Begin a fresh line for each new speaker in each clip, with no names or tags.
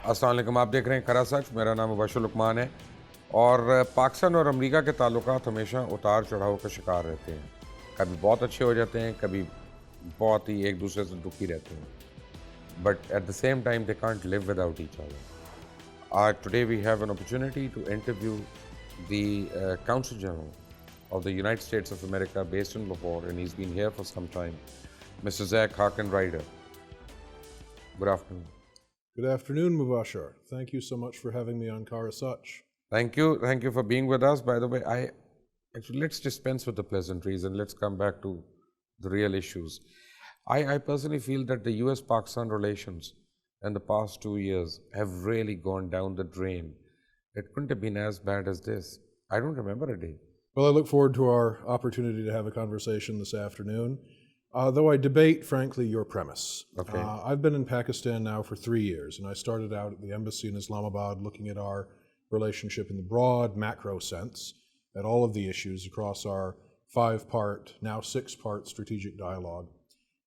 अस्सलाम वालेकुम, आप देख रहे हैं खरा सच। मेरा नाम मुबशर लुकमान है और पाकिस्तान और अमेरिका के ताल्लुकात हमेशा उतार चढ़ाव का शिकार रहते हैं। कभी बहुत अच्छे हो जाते हैं, कभी बहुत ही एक दूसरे से दुखी रहते हैं, but at the same time they can't live without each other. Today we have an opportunity to interview the Consul General of the United States of America based in Lahore, and he's been here for some time, Mr. Harkenrider. Good afternoon.
Good afternoon, Mubasher. Thank you so much for having me on Khara Such.
Thank you for being with us. By the way, let's dispense with the pleasantries and let's come back to the real issues. I personally feel that the US-Pakistan relations in the past 2 years have really gone down the drain. It couldn't have been as bad as this. I don't remember a day.
Well, I look forward to our opportunity to have a conversation this afternoon, though I debate, frankly, your premise.
Okay.
I've been in Pakistan now for 3 years, and I started out at the embassy in Islamabad looking at our relationship in the broad macro sense, at all of the issues across our 5-part, now 6-part strategic dialogue.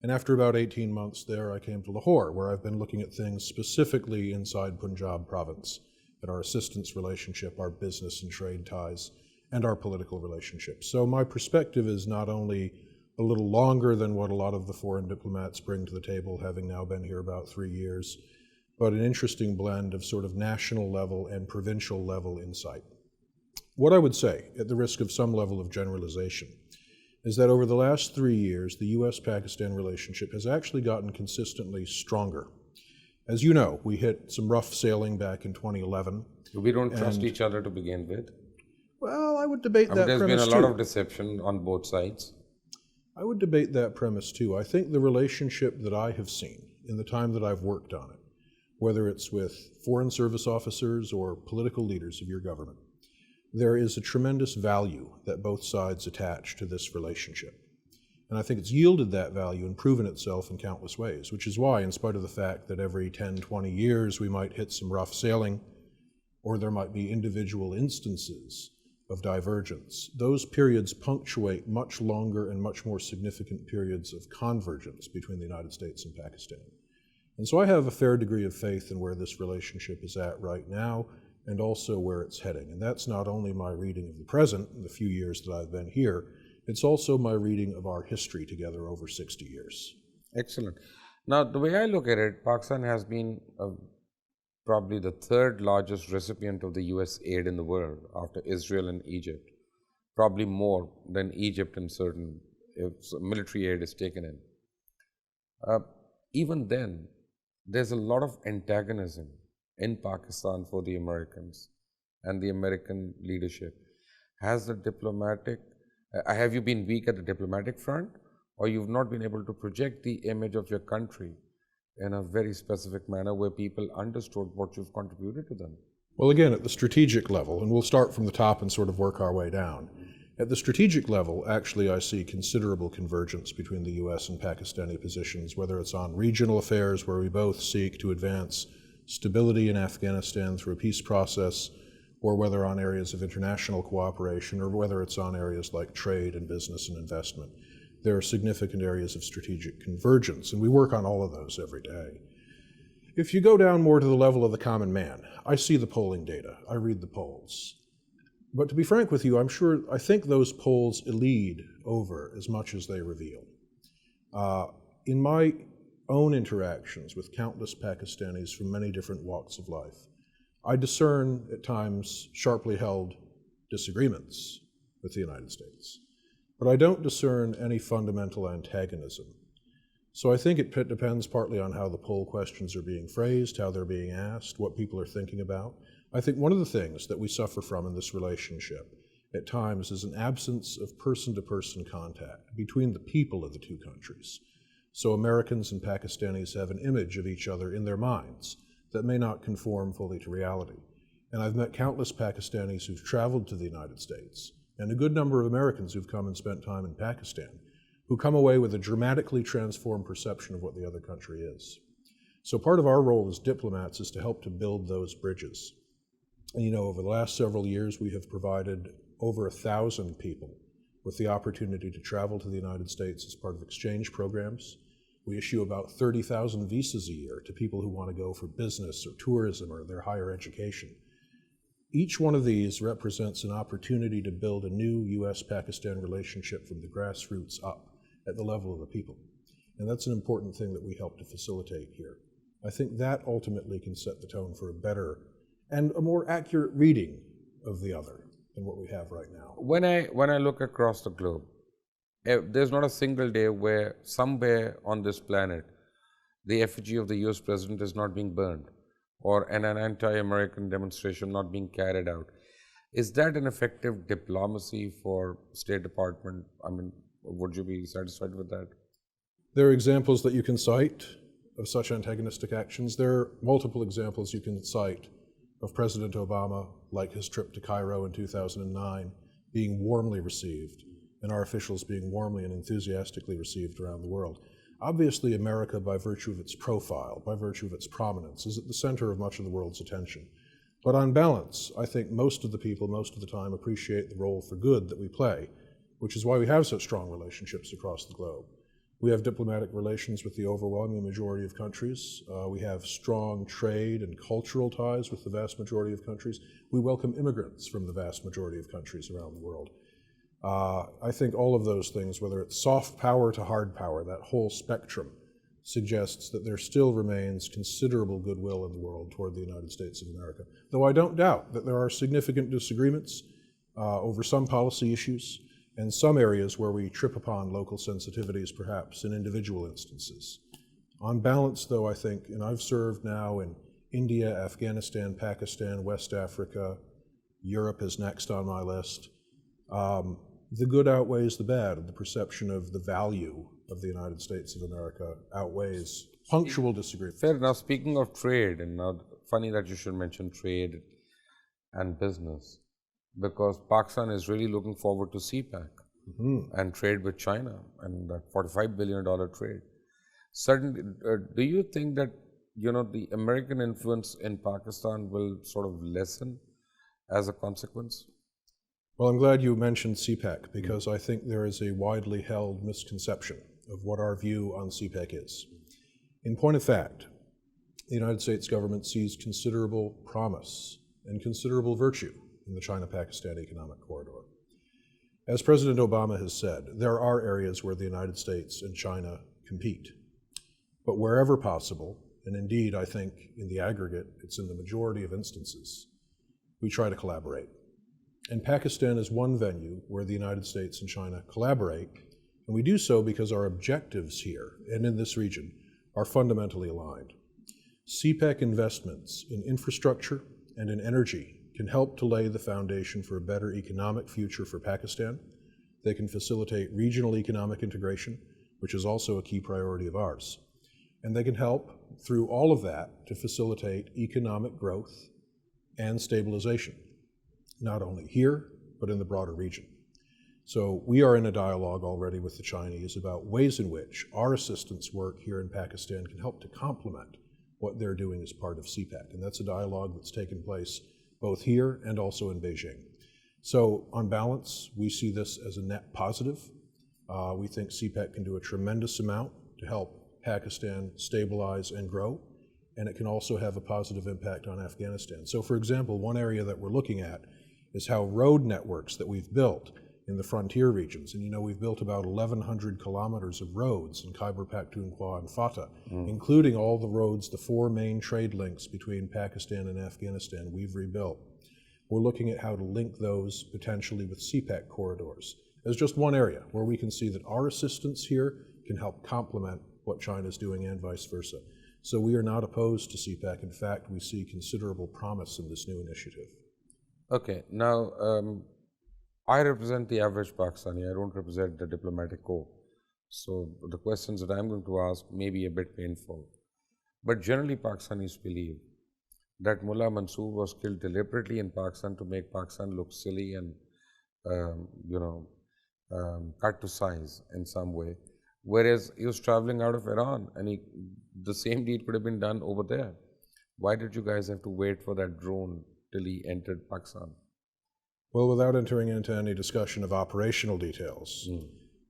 And after about 18 months there, I came to Lahore, where I've been looking at things specifically inside Punjab province, at our assistance relationship, our business and trade ties, and our political relationships. So my perspective is not only a little longer than what a lot of the foreign diplomats bring to the table, having now been here about 3 years, but an interesting blend of sort of national level and provincial level insight. What I would say, at the risk of some level of generalization, is that over the last 3 years, the US-Pakistan relationship has actually gotten consistently stronger. As you know, we hit some rough sailing back in 2011.
We don't trust each other to begin with.
Well, I would debate that premise too.
There's been a lot of deception on both sides.
I would debate that premise too. I think the relationship that I have seen in the time that I've worked on it, whether it's with foreign service officers or political leaders of your government, there is a tremendous value that both sides attach to this relationship. And I think it's yielded that value and proven itself in countless ways, which is why, in spite of the fact that every 10, 20 years we might hit some rough sailing, or there might be individual instances of divergence, those periods punctuate much longer and much more significant periods of convergence between the United States and Pakistan. And so I have a fair degree of faith in where this relationship is at right now and also where it's heading. And that's not only my reading of the present, in the few years that I've been here, it's also my reading of our history together over 60 years.
Excellent. Now, the way I look at it, Pakistan has been probably the 3rd largest recipient of the US aid in the world after Israel and Egypt, probably more than Egypt in certain, if military aid is taken in. Even then, there's a lot of antagonism in Pakistan for the Americans and the American leadership. Has the diplomatic, have you been weak at the diplomatic front, or you've not been able to project the image of your country in a very specific manner where people understood what you've contributed to them?
Well, again, at the strategic level, and we'll start from the top and sort of work our way down. At the strategic level, actually, I see considerable convergence between the US and Pakistani positions, whether it's on regional affairs, where we both seek to advance stability in Afghanistan through a peace process, or whether on areas of international cooperation, or whether it's on areas like trade and business and investment. There are significant areas of strategic convergence, and we work on all of those every day. If you go down more to the level of the common man, I see the polling data, I read the polls. But to be frank with you, I think those polls lead over as much as they reveal. In my own interactions with countless Pakistanis from many different walks of life, I discern at times sharply held disagreements with the United States. But I don't discern any fundamental antagonism. So I think it depends partly on how the poll questions are being phrased, how they're being asked, what people are thinking about. I think one of the things that we suffer from in this relationship at times is an absence of person-to-person contact between the people of the two countries. So Americans and Pakistanis have an image of each other in their minds that may not conform fully to reality. And I've met countless Pakistanis who've traveled to the United States, and a good number of Americans who've come and spent time in Pakistan, who come away with a dramatically transformed perception of what the other country is. So part of our role as diplomats is to help to build those bridges. And you know, over the last several years, we have provided over 1,000 people with the opportunity to travel to the United States as part of exchange programs. We issue about 30,000 visas a year to people who want to go for business or tourism or their higher education. Each one of these represents an opportunity to build a new US-Pakistan relationship from the grassroots up at the level of the people. And that's an important thing that we help to facilitate here. I think that ultimately can set the tone for a better and a more accurate reading of the other than what we have right now.
When I look across the globe, there's not a single day where somewhere on this planet the effigy of the US president is not being burned or an anti-American demonstration not being carried out. Is that an effective diplomacy for State Department? I mean, would you be satisfied with that?
There are examples that you can cite of such antagonistic actions. There are multiple examples you can cite of President Obama, like his trip to Cairo in 2009, being warmly received, and our officials being warmly and enthusiastically received around the world. Obviously, America, by virtue of its profile, by virtue of its prominence, is at the center of much of the world's attention. But on balance, I think most of the people, most of the time, appreciate the role for good that we play, which is why we have such strong relationships across the globe. We have diplomatic relations with the overwhelming majority of countries. We have strong trade and cultural ties with the vast majority of countries. We welcome immigrants from the vast majority of countries around the world. I think all of those things, whether it's soft power to hard power, that whole spectrum, suggests that there still remains considerable goodwill in the world toward the United States of America. Though I don't doubt that there are significant disagreements over some policy issues, and some areas where we trip upon local sensitivities, perhaps, in individual instances. On balance, though, I think, and I've served now in India, Afghanistan, Pakistan, West Africa, Europe is next on my list, the good outweighs the bad, and the perception of the value of the United States of America outweighs punctual disagreement.
Fair enough. Speaking of trade, and now funny that you should mention trade and business, because Pakistan is really looking forward to CPAC and trade with China and that $45 billion trade. Certainly, do you think that the American influence in Pakistan will sort of lessen as a consequence?
Well, I'm glad you mentioned CPAC, because I think there is a widely held misconception of what our view on CPAC is. In point of fact, the United States government sees considerable promise and considerable virtue in the China-Pakistan economic corridor. As President Obama has said, there are areas where the United States and China compete. But wherever possible, and indeed I think in the aggregate it's in the majority of instances, we try to collaborate. And Pakistan is one venue where the United States and China collaborate, and we do so because our objectives here and in this region are fundamentally aligned. CPAC investments in infrastructure and in energy can help to lay the foundation for a better economic future for Pakistan. They can facilitate regional economic integration, which is also a key priority of ours. And they can help, through all of that, to facilitate economic growth and stabilization, not only here, but in the broader region. So we are in a dialogue already with the Chinese about ways in which our assistance work here in Pakistan can help to complement what they're doing as part of CPAC. And that's a dialogue that's taken place both here and also in Beijing. So on balance, we see this as a net positive. We think CPAC can do a tremendous amount to help Pakistan stabilize and grow, and it can also have a positive impact on Afghanistan. So for example, one area that we're looking at is how road networks that we've built in the frontier regions, and we've built about 1,100 kilometers of roads in Khyber Pakhtunkhwa and Fatah, including all the roads, the 4 main trade links between Pakistan and Afghanistan we've rebuilt. We're looking at how to link those potentially with CPAC corridors as just one area where we can see that our assistance here can help complement what China's doing and vice versa. So we are not opposed to CPAC. In fact, we see considerable promise in this new initiative.
Okay, now I represent the average Pakistani. I don't represent the diplomatic corps. So the questions that I'm going to ask may be a bit painful. But generally, Pakistanis believe that Mullah Mansoor was killed deliberately in Pakistan to make Pakistan look silly and, cut to size in some way. Whereas he was traveling out of Iran and the same deed could have been done over there. Why did you guys have to wait for that drone till he entered Pakistan?
Well, without entering into any discussion of operational details,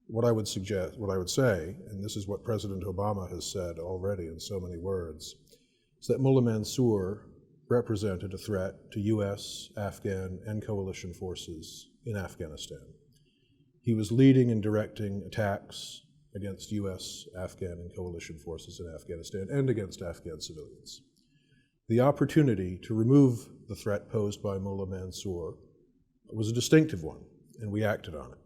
what I would suggest, what I would say, and this is what President Obama has said already in so many words, is that Mullah Mansoor represented a threat to US, Afghan, and coalition forces in Afghanistan. He was leading and directing attacks against US, Afghan, and coalition forces in Afghanistan and against Afghan civilians. The opportunity to remove the threat posed by Mullah Mansoor was a distinctive one, and we acted on it.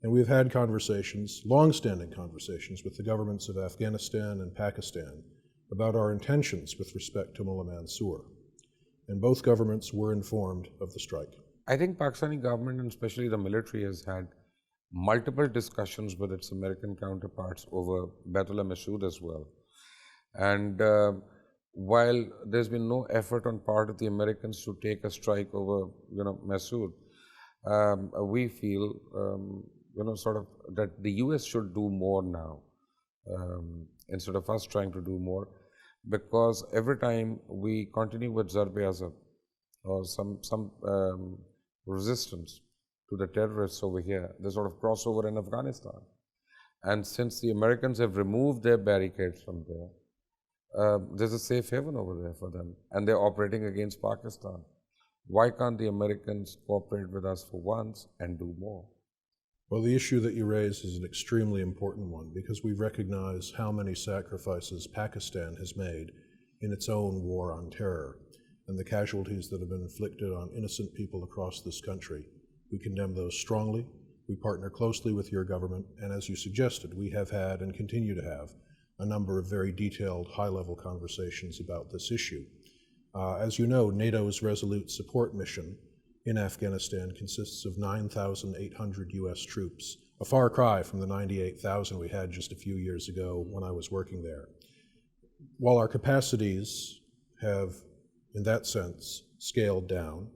And we've had conversations, long-standing conversations, with the governments of Afghanistan and Pakistan about our intentions with respect to Mullah Mansoor. And both governments were informed of the strike.
I think Pakistani government, and especially the military, has had multiple discussions with its American counterparts over Baitullah Masood as well. And while there's been no effort on part of the Americans to take a strike over, Masood, we feel, sort of that the US should do more now, instead of us trying to do more, because every time we continue with Zarb-e-Azab or some resistance to the terrorists over here, they sort of cross over in Afghanistan. And since the Americans have removed their barricades from there, there's a safe haven over there for them, and they're operating against Pakistan. Why can't the Americans cooperate with us for once and do more?
Well, the issue that you raise is an extremely important one, because we recognize how many sacrifices Pakistan has made in its own war on terror and the casualties that have been inflicted on innocent people across this country. We condemn those strongly. We partner closely with your government, and as you suggested, we have had and continue to have a number of very detailed, high-level conversations about this issue. As you know, NATO's Resolute Support Mission in Afghanistan consists of 9,800 US troops, a far cry from the 98,000 we had just a few years ago when I was working there. While our capacities have, in that sense, scaled down,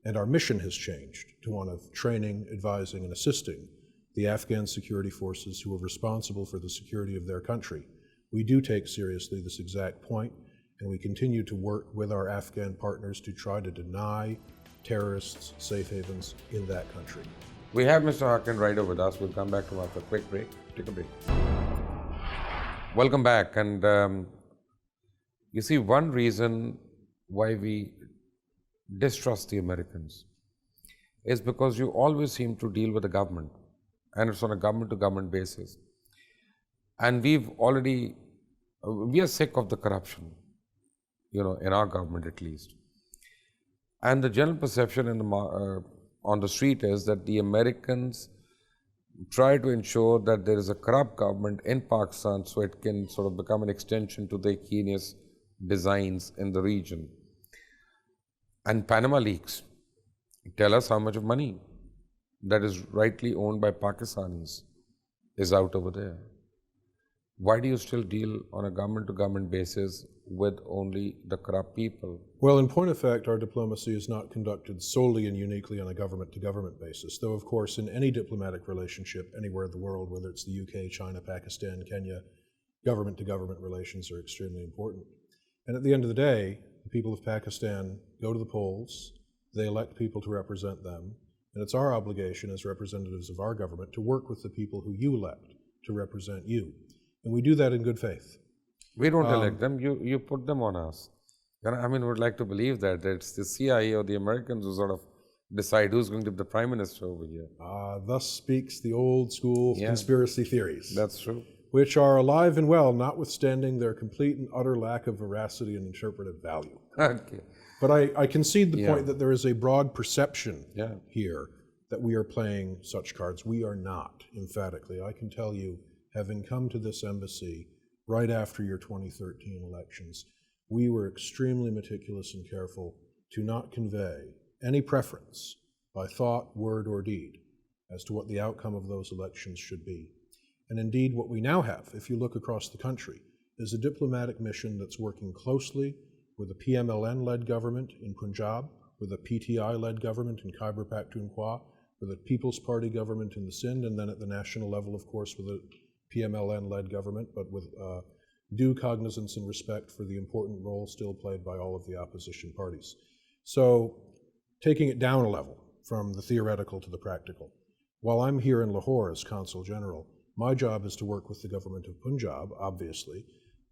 and our mission has changed to one of training, advising, and assisting the Afghan security forces who are responsible for the security of their country, we do take seriously this exact point, and we continue to work with our Afghan partners to try to deny terrorists safe havens in that country.
We have Mr. Harkenrider with us. We'll come back to him after a quick break. Take a break. Welcome back. And you see, one reason why we distrust the Americans is because you always seem to deal with the government, and it's on a government-to-government basis. And we are sick of the corruption, in our government at least. And the general perception on the street is that the Americans try to ensure that there is a corrupt government in Pakistan so it can sort of become an extension to their heinous designs in the region. And Panama leaks tell us how much of money that is rightly owned by Pakistanis is out over there. Why do you still deal on a government-to-government basis with only the corrupt people?
Well, in point of fact, our diplomacy is not conducted solely and uniquely on a government-to-government basis, though, of course, in any diplomatic relationship anywhere in the world, whether it's the UK, China, Pakistan, Kenya, government-to-government relations are extremely important. And at the end of the day, the people of Pakistan go to the polls, they elect people to represent them, and it's our obligation as representatives of our government to work with the people who you elect to represent you. And we do that in good faith.
We don't elect them, you put them on us. I mean, we'd like to believe that it's the CIA or the Americans who sort of decide who's going to be the prime minister over here.
Thus speaks the old school conspiracy theories.
That's true.
Which are alive and well, notwithstanding their complete and utter lack of veracity and interpretive value.
Okay.
But I concede the point that there is a broad perception here that we are playing such cards. We are not, emphatically. I can tell you, having come to this embassy right after your 2013 elections, we were extremely meticulous and careful to not convey any preference by thought, word, or deed as to what the outcome of those elections should be. And indeed, what we now have, if you look across the country, is a diplomatic mission that's working closely with a PMLN-led government in Punjab, with a PTI-led government in Khyber Pakhtunkhwa, with a People's Party government in the Sindh, and then at the national level, of course, with a PMLN-led government, but with due cognizance and respect for the important role still played by all of the opposition parties. So, taking it down a level from the theoretical to the practical, While I'm here in Lahore as Consul General, my job is to work with the government of Punjab, obviously,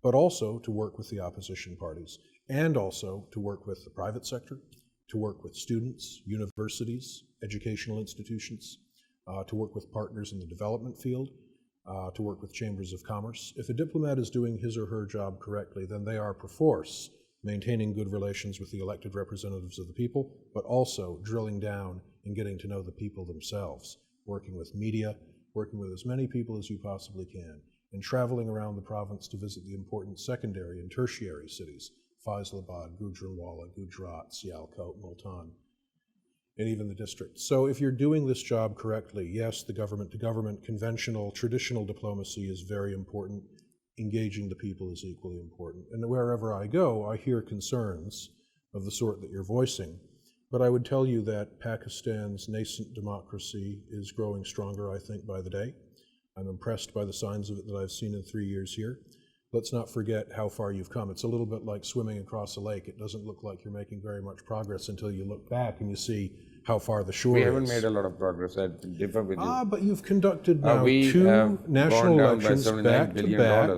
but also to work with the opposition parties, and also to work with the private sector, to work with students, universities, educational institutions, to work with partners in the development field, to work with chambers of commerce. If a diplomat is doing his or her job correctly, then they are perforce maintaining good relations with the elected representatives of the people, but also drilling down and getting to know the people themselves, working with media, working with as many people as you possibly can, and traveling around the province to visit the important secondary and tertiary cities, Faisalabad, Gujranwala, Gujarat, Sialkot, Multan, and even the districts. So if you're doing this job correctly, yes, the government-to-government, conventional, traditional diplomacy is very important. Engaging the people is equally important. And wherever I go, I hear concerns of the sort that you're voicing. But I would tell you that Pakistan's nascent democracy is growing stronger, I think, by the day. I'm impressed by the signs of it that I've seen in 3 years here. Let's not forget how far you've come. It's a little bit like swimming across a lake. It doesn't look like you're making very much progress until you look back and you see how far the shore is.
We haven't made a lot of progress. I differ with you.
But you've conducted now two national elections back to back.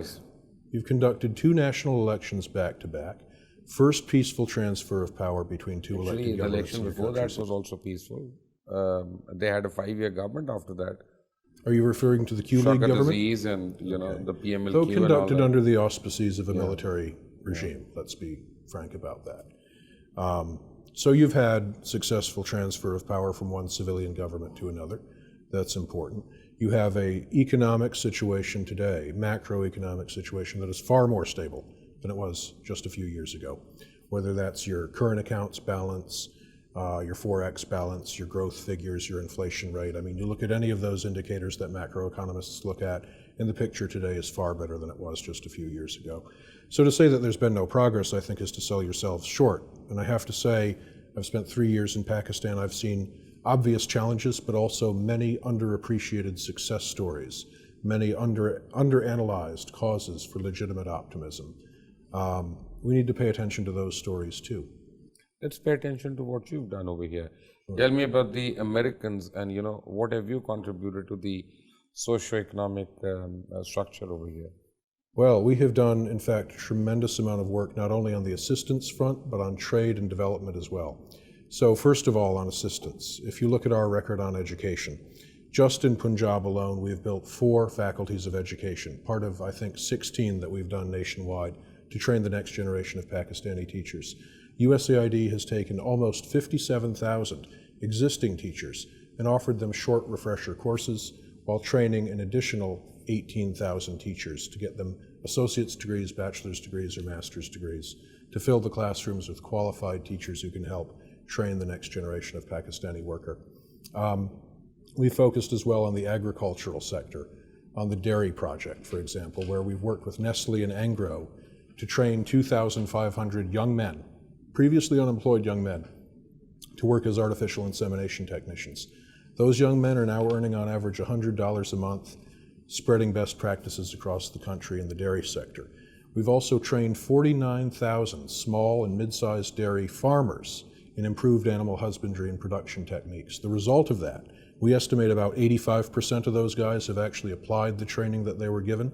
You've conducted two national elections back to back. First peaceful transfer of power between two elected governments.
The election before that was also peaceful. They had a 5-year government after that.
Are you referring to the Q League government?
Disease and the PMLQ.
Though conducted under the auspices of a military regime. Let's be frank about that. So you've had successful transfer of power from one civilian government to another. That's important. You have an economic situation today, macroeconomic situation that is far more stable than it was just a few years ago. Whether that's your current accounts balance, your Forex balance, your growth figures, your inflation rate. I mean, you look at any of those indicators that macroeconomists look at, and the picture today is far better than it was just a few years ago. So to say that there's been no progress, I think, is to sell yourselves short. And I have to say, I've spent 3 years in Pakistan. I've seen obvious challenges, but also many underappreciated success stories, many underanalyzed causes for legitimate optimism. We need to pay attention to those stories too.
Let's pay attention to what you've done over here. Tell me about the Americans and, what have you contributed to the socio-economic structure over here?
Well, we have done, in fact, a tremendous amount of work, not only on the assistance front, but on trade and development as well. So first of all, on assistance, if you look at our record on education, just in Punjab alone, we've built 4 faculties of education, part of, I think, 16 that we've done nationwide to train the next generation of Pakistani teachers. USAID has taken almost 57,000 existing teachers and offered them short refresher courses while training an additional 18,000 teachers to get them associate's degrees, bachelor's degrees, or master's degrees to fill the classrooms with qualified teachers who can help train the next generation of Pakistani worker. We focused as well on the agricultural sector, on the dairy project, for example, where we've worked with Nestle and Engro to train 2,500 young men, previously unemployed young men, to work as artificial insemination technicians. Those young men are now earning on average $100 a month, spreading best practices across the country in the dairy sector. We've also trained 49,000 small and mid-sized dairy farmers in improved animal husbandry and production techniques. The result of that, we estimate about 85% of those guys have actually applied the training that they were given.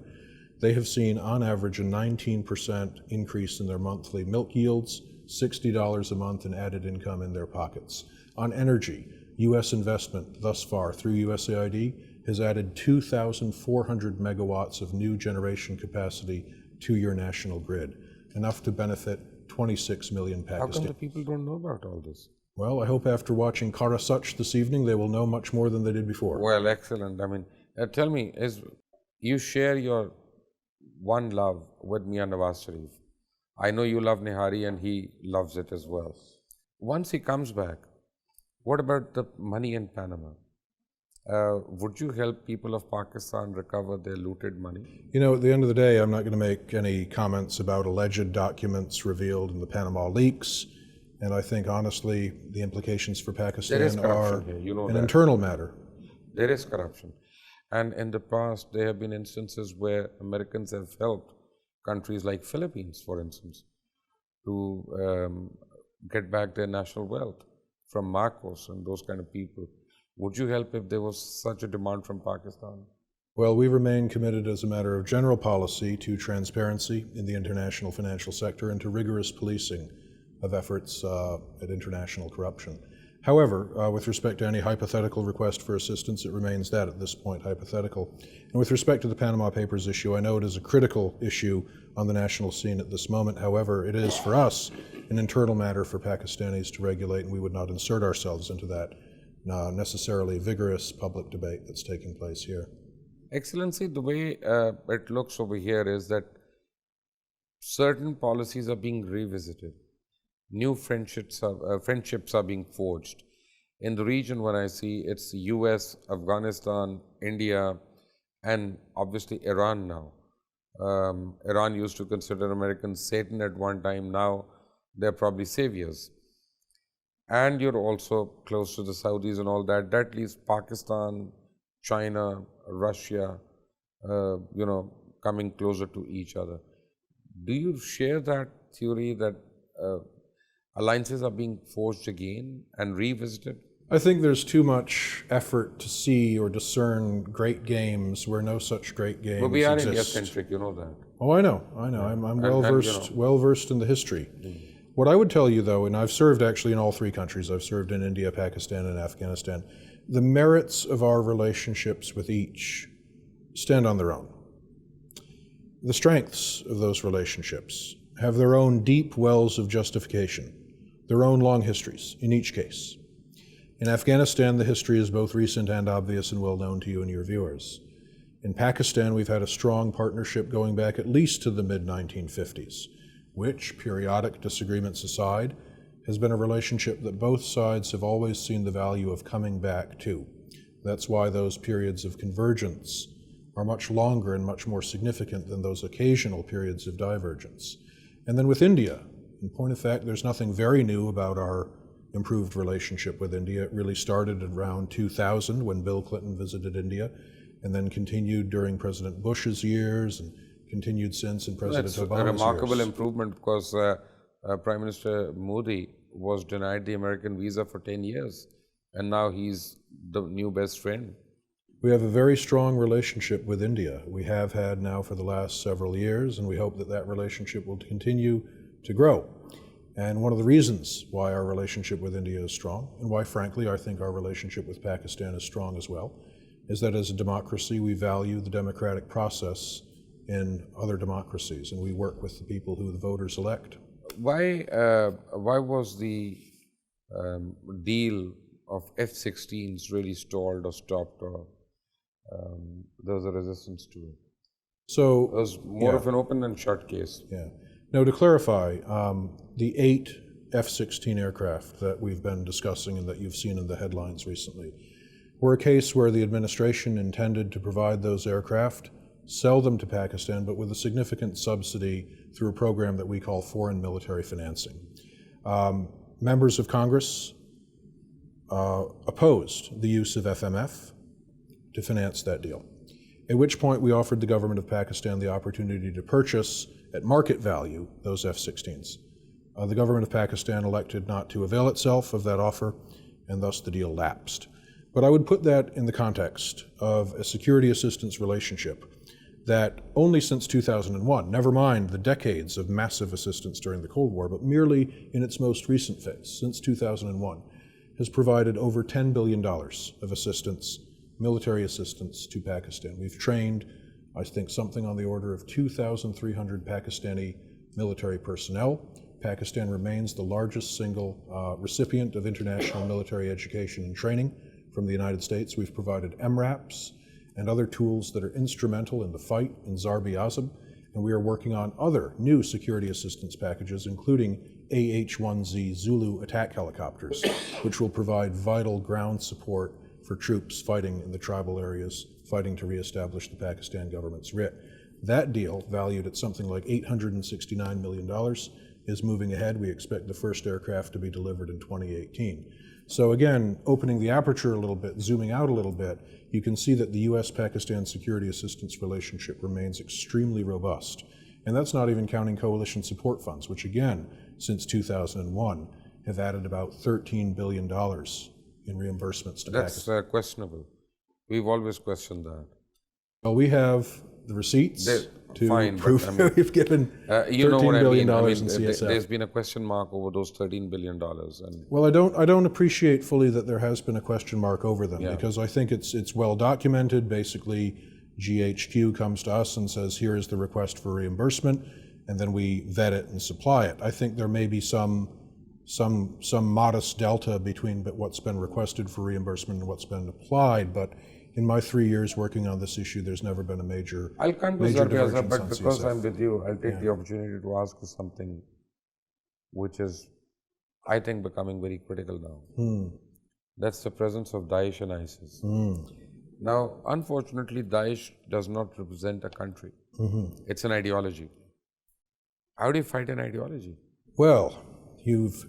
They have seen, on average, a 19% increase in their monthly milk yields, $60 a month in added income in their pockets. On energy, U.S. investment thus far through USAID has added 2,400 megawatts of new generation capacity to your national grid, enough to benefit 26 million Pakistanis.
How come the people don't know about all this?
Well, I hope after watching Khara this evening, they will know much more than they did before.
Well, excellent. I mean, tell me, you share your one love with Mian Nawaz Sharif. I know you love Nihari and he loves it as well. Once he comes back, what about the money in Panama? Would you help people of Pakistan recover their looted money?
You know, at the end of the day, I'm not going to make any comments about alleged documents revealed in the Panama leaks. And I think, honestly, the implications for Pakistan are an internal matter.
There is corruption. And in the past, there have been instances where Americans have helped countries like Philippines, for instance, to get back their national wealth from Marcos and those kind of people. Would you help if there was such a demand from Pakistan?
Well, we remain committed as a matter of general policy to transparency in the international financial sector and to rigorous policing of efforts at international corruption. However, with respect to any hypothetical request for assistance, it remains that at this point hypothetical. And with respect to the Panama Papers issue, I know it is a critical issue on the national scene at this moment. However, it is for us an internal matter for Pakistanis to regulate, and we would not insert ourselves into that necessarily vigorous public debate that's taking place here.
Excellency, the way it looks over here is that certain policies are being revisited. New friendships are being forged. In the region, when I see it's US, Afghanistan, India, and obviously Iran now. Iran used to consider Americans Satan at one time. Now they're probably saviors. And you're also close to the Saudis and all that. That leaves Pakistan, China, Russia, coming closer to each other. Do you share that theory that alliances are being forged again and revisited?
I think there's too much effort to see or discern great games where no such great games
But we are
exist.
India-centric, you know that.
Oh, I know. I'm well versed in the history. What I would tell you, though, and I've served actually in all three countries. I've served in India, Pakistan, and Afghanistan. The merits of our relationships with each stand on their own. The strengths of those relationships have their own deep wells of justification, their own long histories in each case. In Afghanistan, the history is both recent and obvious and well known to you and your viewers. In Pakistan, we've had a strong partnership going back at least to the mid-1950s, which, periodic disagreements aside, has been a relationship that both sides have always seen the value of coming back to. That's why those periods of convergence are much longer and much more significant than those occasional periods of divergence. And then with India, in point of fact, there's nothing very new about our improved relationship with India. It really started around 2000 when Bill Clinton visited India, and then continued during President Bush's years and continued since in President Obama's years.
That's a remarkable improvement because Prime Minister Modi was denied the American visa for 10 years, and now he's the new best friend.
We have a very strong relationship with India. We have had now for the last several years, and we hope that that relationship will continue to grow. And one of the reasons why our relationship with India is strong, and why, frankly, I think our relationship with Pakistan is strong as well, is that as a democracy, we value the democratic process in other democracies, and we work with the people who the voters elect.
Why was the deal of F-16s really stalled or stopped, or there was a resistance to it?
So
it was more of an open and shut case.
Yeah. Now, to clarify, the 8 F-16 aircraft that we've been discussing and that you've seen in the headlines recently were a case where the administration intended to provide those aircraft, sell them to Pakistan, but with a significant subsidy through a program that we call foreign military financing. Members of Congress opposed the use of FMF to finance that deal, at which point we offered the government of Pakistan the opportunity to purchase at market value those F-16s. The government of Pakistan elected not to avail itself of that offer, and thus the deal lapsed. But I would put that in the context of a security assistance relationship that only since 2001, never mind the decades of massive assistance during the Cold War, but merely in its most recent phase, since 2001, has provided over $10 billion of assistance, military assistance to Pakistan. We've trained, I think, something on the order of 2,300 Pakistani military personnel. Pakistan remains the largest single recipient of international military education and training from the United States. We've provided MRAPs and other tools that are instrumental in the fight in Zarb-e-Azab, and we are working on other new security assistance packages, including AH-1Z Zulu attack helicopters, which will provide vital ground support for troops fighting in the tribal areas, fighting to reestablish the Pakistan government's writ. That deal, valued at something like $869 million, is moving ahead. We expect the first aircraft to be delivered in 2018. So again, opening the aperture a little bit, zooming out a little bit, you can see that the US-Pakistan security assistance relationship remains extremely robust. And that's not even counting coalition support funds, which again, since 2001, have added about $13 billion in reimbursements to
That's
Pakistan.
questionable. We've always questioned that.
Well, we have the receipts to
fine, but
prove
I mean,
we've given
you know what
$13
I
billion
mean. I
in
mean,
CSF.
there's been a question mark over those $13 billion. And
Well, I don't appreciate fully that there has been a question mark over them, because I think it's well documented. Basically, GHQ comes to us and says, here is the request for reimbursement, and then we vet it and supply it. I think there may be some modest delta between what's been requested for reimbursement and what's been applied, but in my 3 years working on this issue, there's never been a major
I'll come to
major
Zachary,
divergence
but
on
because
CSF.
I'm with you, I'll take the opportunity to ask you something which is, I think, becoming very critical now. That's the presence of Daesh and ISIS. Now, unfortunately, Daesh does not represent a country. It's an ideology. How do you fight an ideology?
Well, you've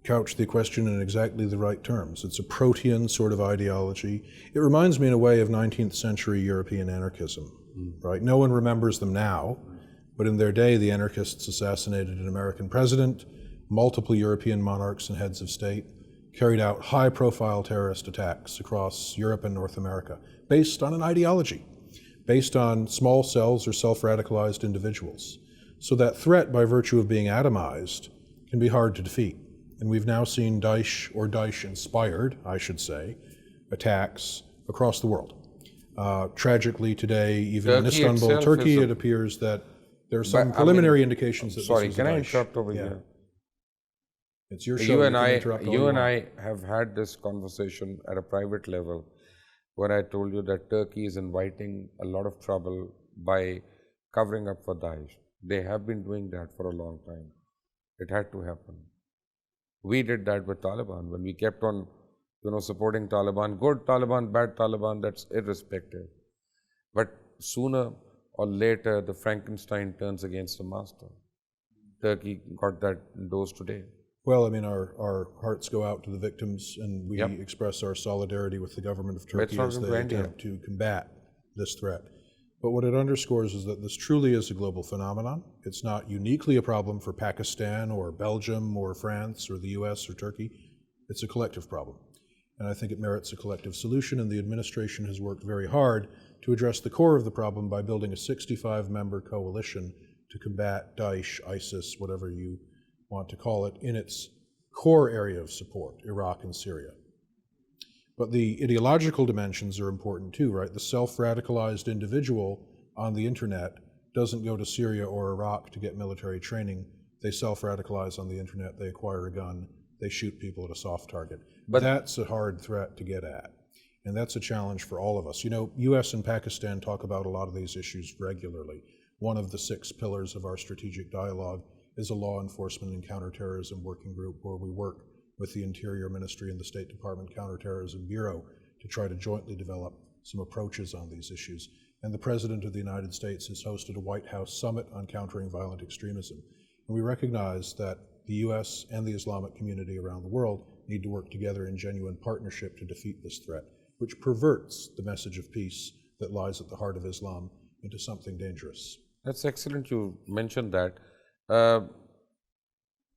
couched the question in exactly the right terms. It's a protean sort of ideology. It reminds me in a way of 19th century European anarchism, right? No one remembers them now, but in their day, the anarchists assassinated an American president, multiple European monarchs and heads of state, carried out high-profile terrorist attacks across Europe and North America, based on an ideology, based on small cells or self-radicalized individuals. So that threat, by virtue of being atomized, can be hard to defeat. And we've now seen Daesh, or Daesh-inspired, I should say, attacks across the world. Tragically today, even in Istanbul, Turkey, it appears that there are some preliminary indications that
sorry,
this is
can I
Daesh.
interrupt over here?
It's your show.
You and
I
I have had this conversation at a private level where I told you that Turkey is inviting a lot of trouble by covering up for Daesh. They have been doing that for a long time. It had to happen. We did that with Taliban when we kept on, supporting Taliban. Good Taliban, bad Taliban, that's irrespective. But sooner or later, the Frankenstein turns against the master. Turkey got that dose today.
Well, I mean, our hearts go out to the victims, and we express our solidarity with the government of Turkey as they attempt to combat this threat. But what it underscores is that this truly is a global phenomenon. It's not uniquely a problem for Pakistan or Belgium or France or the US or Turkey. It's a collective problem. And I think it merits a collective solution, and the administration has worked very hard to address the core of the problem by building a 65-member coalition to combat Daesh, ISIS, whatever you want to call it, in its core area of support, Iraq and Syria. But the ideological dimensions are important too, right? The self-radicalized individual on the internet doesn't go to Syria or Iraq to get military training. They self-radicalize on the internet, they acquire a gun, they shoot people at a soft target. But that's a hard threat to get at. And that's a challenge for all of us. US and Pakistan talk about a lot of these issues regularly. One of the 6 pillars of our strategic dialogue is a law enforcement and counterterrorism working group where we work with the Interior Ministry and the State Department Counterterrorism Bureau to try to jointly develop some approaches on these issues. And the President of the United States has hosted a White House summit on countering violent extremism. And we recognize that the US and the Islamic community around the world need to work together in genuine partnership to defeat this threat, which perverts the message of peace that lies at the heart of Islam into something dangerous.
That's excellent you mentioned that.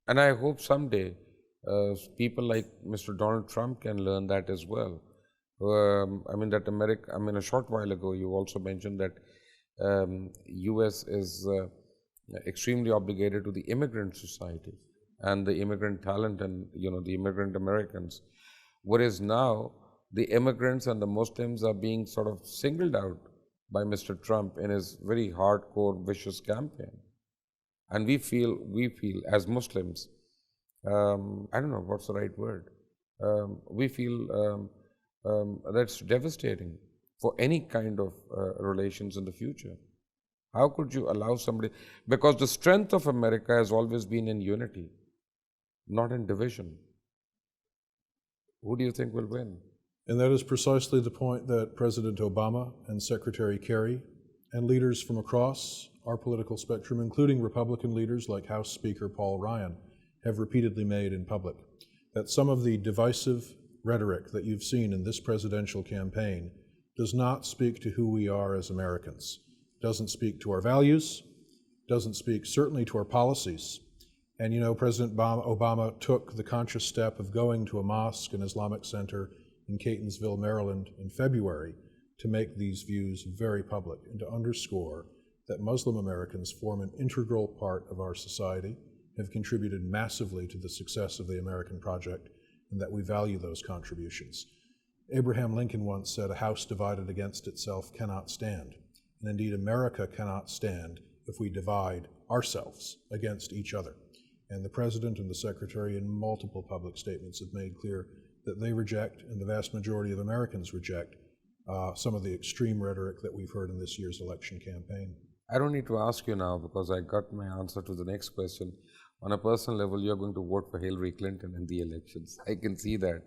And I hope someday people like Mr. Donald Trump can learn that as well. A short while ago, you also mentioned that US is extremely obligated to the immigrant society and the immigrant talent and, the immigrant Americans. Whereas now, the immigrants and the Muslims are being sort of singled out by Mr. Trump in his very hardcore, vicious campaign. And we feel as Muslims, I don't know what's the right word, we feel that's devastating for any kind of relations in the future. How could you allow somebody, because the strength of America has always been in unity, not in division. Who do you think will win?
And that is precisely the point that President Obama and Secretary Kerry and leaders from across our political spectrum, including Republican leaders like House Speaker Paul Ryan, have repeatedly made in public, that some of the divisive rhetoric that you've seen in this presidential campaign does not speak to who we are as Americans, doesn't speak to our values, doesn't speak certainly to our policies. And President Obama took the conscious step of going to a mosque, an Islamic center, in Catonsville, Maryland in February to make these views very public and to underscore that Muslim Americans form an integral part of our society, have contributed massively to the success of the American project, and that we value those contributions. Abraham Lincoln once said, "A house divided against itself cannot stand." And indeed, America cannot stand if we divide ourselves against each other. And the President and the Secretary in multiple public statements have made clear that they reject, and the vast majority of Americans reject, some of the extreme rhetoric that we've heard in this year's election campaign.
I don't need to ask you now because I got my answer to the next question. On a personal level, you're going to vote for Hillary Clinton in the elections. I can see that.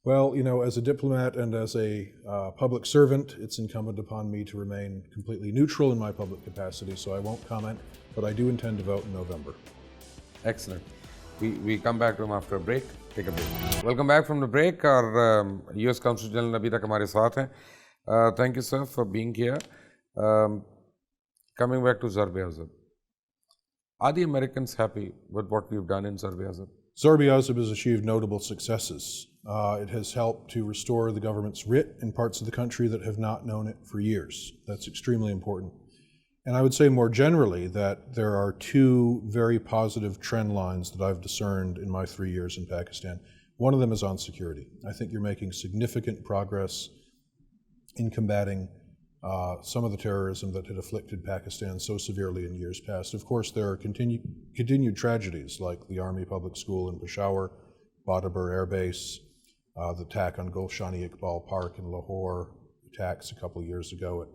Well, you know, as a diplomat and as a public servant, it's incumbent upon me to remain completely neutral in my public capacity, so I won't comment, but I do intend to vote in November.
Excellent. We come back to him after a break. Take a break. Welcome back from the break. Our US Consul General abhi tak hamare saath hai. Thank you, sir, for being here. Coming back to Zarb-e-Azab. Are the Americans happy with what we've done in Zarb-e-Azab?
Zarb-e-Azab has achieved notable successes. It has helped to restore the government's writ in parts of the country that have not known it for years. That's extremely important. And I would say more generally that there are two very positive trend lines that I've discerned in my 3 years in Pakistan. One of them is on security. I think you're making significant progress in combating some of the terrorism that had afflicted Pakistan so severely in years past. Of course, there are continued tragedies like the Army Public School in Peshawar, Badabur Air Base, the attack on Gulshan-e-Iqbal Park in Lahore, attacks a couple of years ago at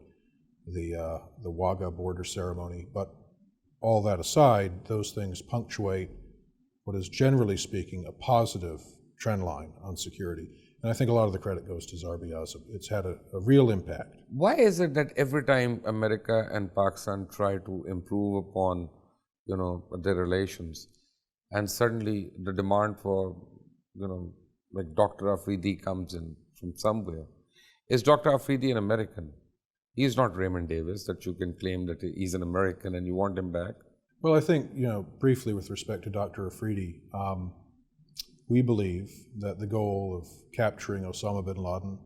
the Wagah border ceremony. But all that aside, those things punctuate what is, generally speaking, a positive trend line on security. And I think a lot of the credit goes to Zarb-e-Azab. It's had a real impact.
Why is it that every time America and Pakistan try to improve upon, their relations, and suddenly the demand for, like Dr. Afridi comes in from somewhere? Is Dr. Afridi an American? He's not Raymond Davis, that you can claim that he's an American and you want him back.
Well, I think, briefly with respect to Dr. Afridi, we believe that the goal of capturing Osama bin Laden,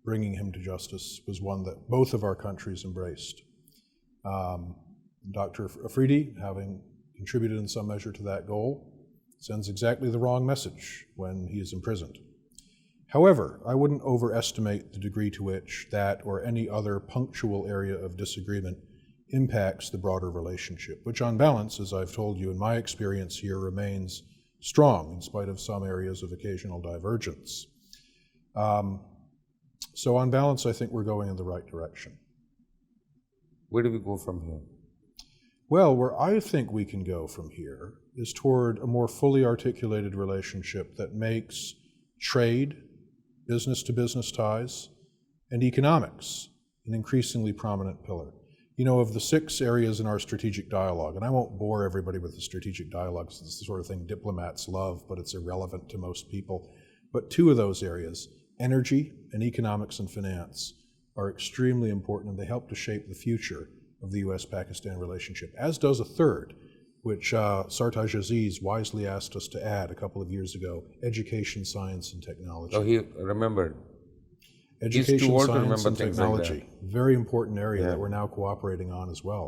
bringing him to justice, was one that both of our countries embraced. Dr. Afridi, having contributed in some measure to that goal, sends exactly the wrong message when he is imprisoned. However, I wouldn't overestimate the degree to which that or any other punctual area of disagreement impacts the broader relationship, which on balance, as I've told you in my experience here, remains strong in spite of some areas of occasional divergence. So on balance, I think we're going in the right direction.
Where do we go from here?
Well, where I think we can go from here is toward a more fully articulated relationship that makes trade, business-to-business ties, and economics an increasingly prominent pillar. Of the 6 areas in our strategic dialogue, and I won't bore everybody with the strategic dialogue, because it's the sort of thing diplomats love, but it's irrelevant to most people. But 2 of those areas, energy and economics and finance, are extremely important, and they help to shape the future of the US-Pakistan relationship, as does a third, which Sartaj Aziz wisely asked us to add a couple of years ago: education, science, and technology.
Oh, he remembered.
Education, science, and technology, like very important area that we're now cooperating on as well.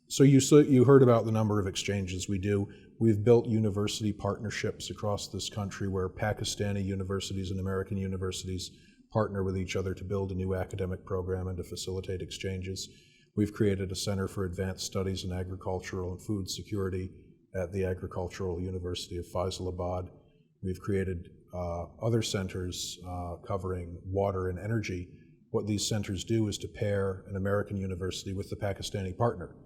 So you heard about the number of exchanges we do. We've built university partnerships across this country where Pakistani universities and American universities partner with each other to build a new academic program and to facilitate exchanges. We've created a Center for Advanced Studies in Agricultural and Food Security at the Agricultural University of Faisalabad. We've created other centers covering water and energy. What these centers do is to pair an American university with the Pakistani partner.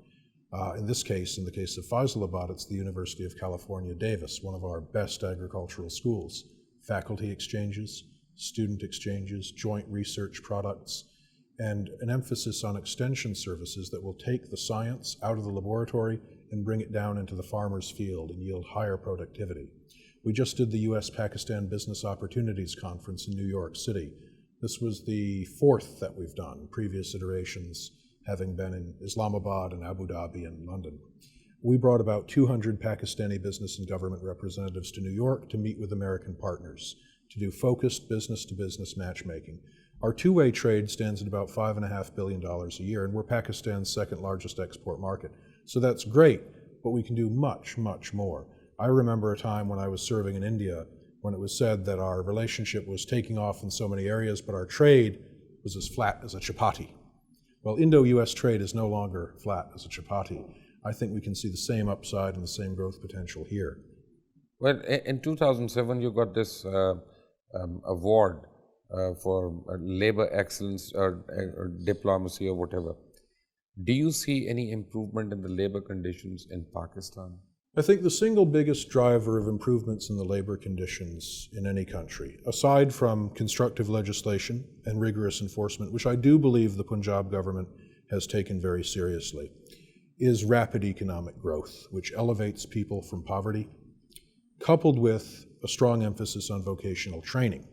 In this case, in the case of Faisalabad, it's the University of California, Davis, one of our best agricultural schools. Faculty exchanges, student exchanges, joint research products, and an emphasis on extension services that will take the science out of the laboratory and bring it down into the farmer's field and yield higher productivity. We just did the US-Pakistan Business Opportunities Conference in New York City. This was the 4th that we've done, previous iterations having been in Islamabad and Abu Dhabi and London. We brought about 200 Pakistani business and government representatives to New York to meet with American partners, to do focused business-to-business matchmaking. Our two-way trade stands at about $5.5 billion a year, and we're Pakistan's second largest export market. So that's great, but we can do much, much more. I remember a time when I was serving in India when it was said that our relationship was taking off in so many areas, but our trade was as flat as a chapati. Well, Indo-US trade is no longer flat as a chapati. I think we can see the same upside and the same growth potential here.
Well, in 2007, you got this award for labor excellence or diplomacy or whatever. Do you see any improvement in the labor conditions in Pakistan?
I think the single biggest driver of improvements in the labor conditions in any country, aside from constructive legislation and rigorous enforcement, which I do believe the Punjab government has taken very seriously, is rapid economic growth, which elevates people from poverty, coupled with a strong emphasis on vocational training.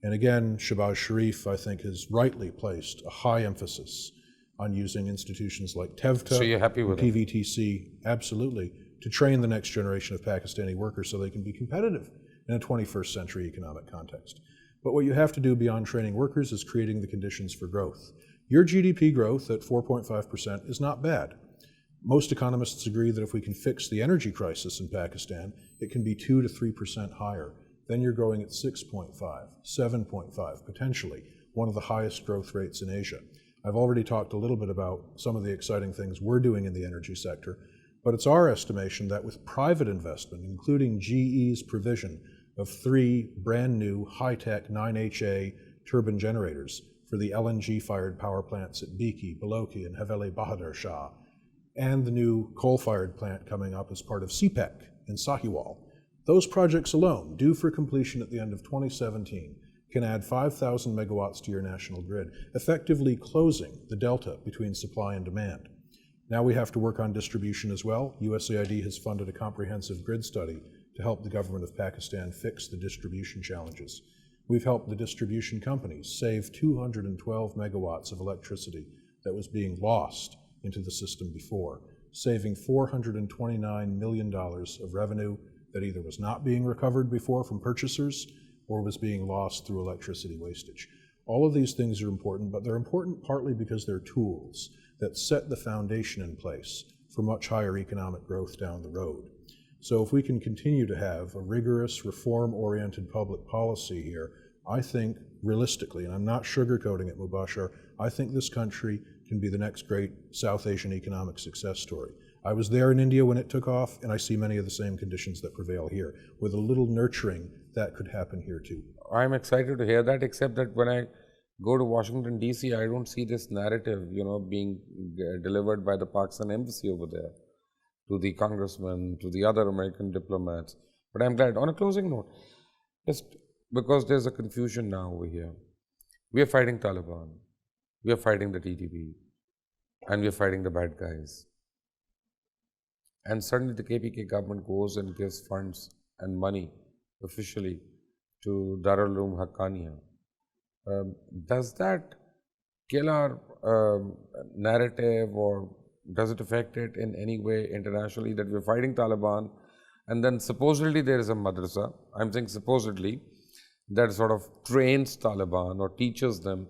And again, Shehbaz Sharif, I think, has rightly placed a high emphasis on using institutions like TEVTA,
So you're happy with
PVTC, absolutely, to train the next generation of Pakistani workers so they can be competitive in a 21st century economic context. But what you have to do beyond training workers is creating the conditions for growth. Your GDP growth at 4.5% is not bad. Most economists agree that if we can fix the energy crisis in Pakistan, it can be 2 to 3% higher. Then you're growing at 6.5, 7.5, potentially one of the highest growth rates in Asia. I've already talked a little bit about some of the exciting things we're doing in the energy sector, but it's our estimation that with private investment, including GE's provision of 3 brand new high-tech 9HA turbine generators for the LNG-fired power plants at Biki, Balochi, and Haveli Bahadur Shah, and the new coal-fired plant coming up as part of CPAC in Sahiwal. Those projects alone, due for completion at the end of 2017, can add 5,000 megawatts to your national grid, effectively closing the delta between supply and demand. Now we have to work on distribution as well. USAID has funded a comprehensive grid study to help the government of Pakistan fix the distribution challenges. We've helped the distribution companies save 212 megawatts of electricity that was being lost into the system before, saving $429 million of revenue that either was not being recovered before from purchasers or was being lost through electricity wastage. All of these things are important, but they're important partly because they're tools that set the foundation in place for much higher economic growth down the road. So if we can continue to have a rigorous, reform-oriented public policy here, I think realistically, and I'm not sugarcoating it, Mubasher, I think this country can be the next great South Asian economic success story. I was there in India when it took off, and I see many of the same conditions that prevail here. With a little nurturing, that could happen here too.
I'm excited to hear that, except that when I go to Washington, D.C., I don't see this narrative, being delivered by the Pakistan embassy over there to the congressmen, to the other American diplomats. But I'm glad. On a closing note, just because there's a confusion now over here. We are fighting Taliban, we are fighting the TTP, and we are fighting the bad guys. And suddenly the KPK government goes and gives funds and money officially to Darul Uloom Haqqaniya. Does that kill our narrative, or does it affect it in any way internationally that we're fighting Taliban and then supposedly there is a madrasa, I'm saying supposedly, that sort of trains Taliban or teaches them,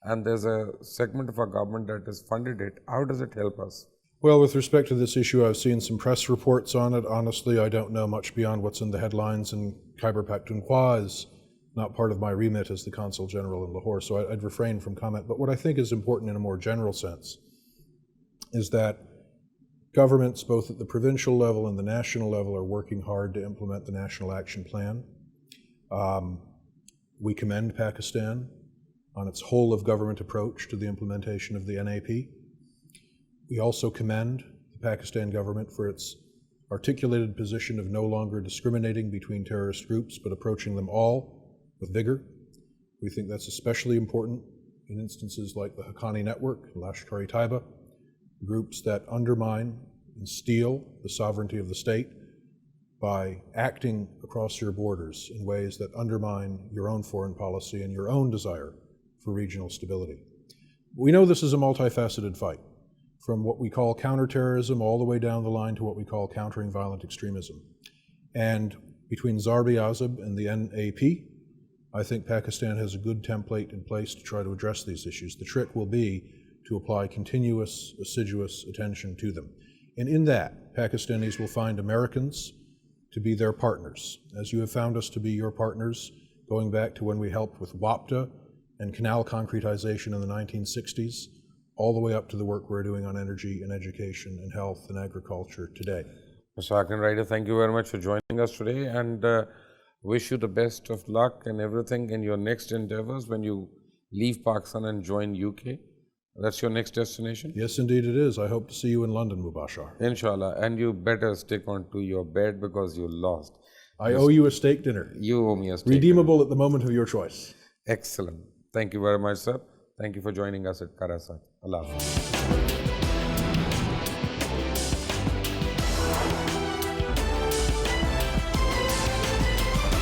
and there's a segment of our government that has funded it? How does it help us?
Well, with respect to this issue, I've seen some press reports on it. Honestly, I don't know much beyond what's in the headlines, and Khyber Pakhtunkhwa is not part of my remit as the Consul General in Lahore, so I'd refrain from comment. But what I think is important in a more general sense is that governments, both at the provincial level and the national level, are working hard to implement the National Action Plan. We commend Pakistan on its whole-of-government approach to the implementation of the NAP. We also commend the Pakistan government for its articulated position of no longer discriminating between terrorist groups, but approaching them all with vigor. We think that's especially important in instances like the Haqqani Network, Lashkar-e-Taiba, groups that undermine and steal the sovereignty of the state by acting across your borders in ways that undermine your own foreign policy and your own desire for regional stability. We know this is a multifaceted fight, from what we call counterterrorism all the way down the line to what we call countering violent extremism. And between Zarb-e Azib and the NAP, I think Pakistan has a good template in place to try to address these issues. The trick will be to apply continuous, assiduous attention to them. And in that, Pakistanis will find Americans to be their partners, as you have found us to be your partners, going back to when we helped with WAPTA and canal concretization in the 1960s, all the way up to the work we're doing on energy and education and health and agriculture today.
Mr. Harkenrider, thank you very much for joining us today, and wish you the best of luck and everything in your next endeavors when you leave Pakistan and join UK. That's your next destination?
Yes, indeed it is. I hope to see you in London, Mubasher.
Inshallah. And you better stick on to your bed because you lost.
I owe you a steak dinner.
You owe me a steak
Redeemable
dinner.
at the moment of your choice.
Excellent. Thank you very much, sir. Thank you for joining us at Khara, sir. Allah Hafiz.